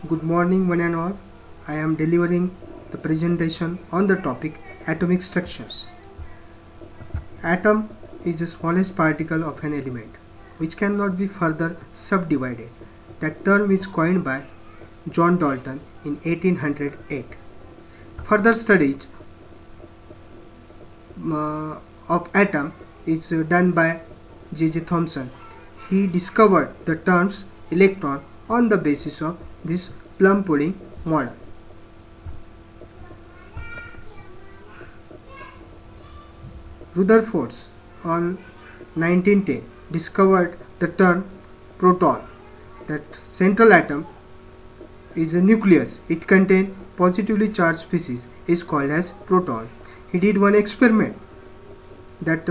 Good morning, one and all. I am delivering the presentation on the topic atomic structures. Atom is the smallest particle of an element which cannot be further subdivided. That term is coined by John Dalton in 1808. Further studies of atom is done by J.J. Thomson. He discovered the terms electron on the basis of this plum pudding model. Rutherford on 1910 discovered the term proton. That central atom is a nucleus. It contains positively charged species is called as proton. He did one experiment that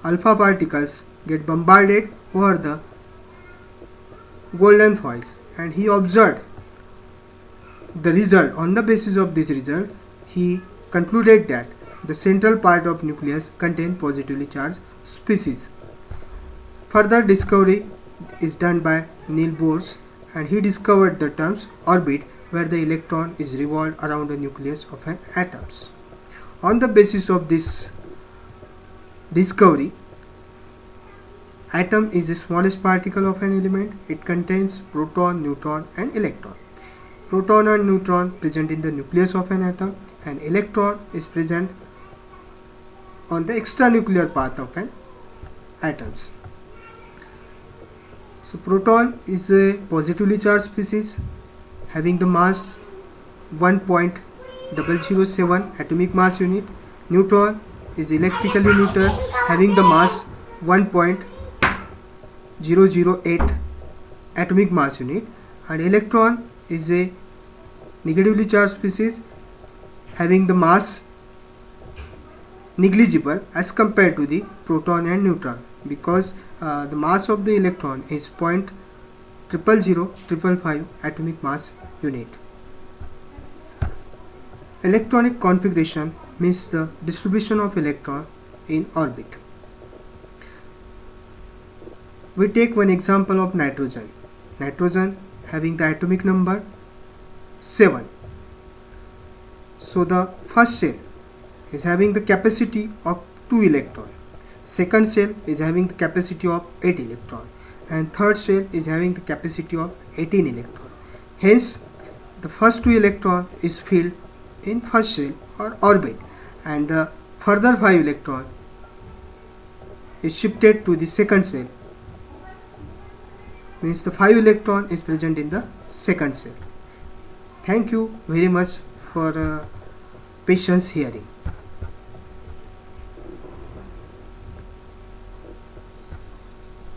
alpha particles get bombarded over the golden foils, and he observed the result. On the basis of this result, he concluded that the central part of nucleus contains positively charged species. Further discovery is done by Niels Bohr, and he discovered the terms orbit, where the electron is revolved around the nucleus of an atom. On the basis of this discovery, atom is the smallest particle of an element. It contains proton, neutron and electron. Proton and neutron present in the nucleus of an atom, and electron is present on the extranuclear part of an atom. So proton is a positively charged species having the mass 1.007 atomic mass unit. Neutron is electrically neutral having the mass 1.008 atomic mass unit, and electron is a negatively charged species having the mass negligible as compared to the proton and neutron, because the mass of the electron is 0.00055 atomic mass unit. Electronic configuration means the distribution of electron in orbit. We take one example of nitrogen. Nitrogen having the atomic number 7. So the first shell is having the capacity of 2 electrons. Second shell is having the capacity of 8 electrons, and third shell is having the capacity of 18 electrons. Hence, the first 2 electrons is filled in first shell or orbit, and the further 5 electrons is shifted to the second shell. Means the 5 electron is present in the second shell. Thank you very much for patience hearing.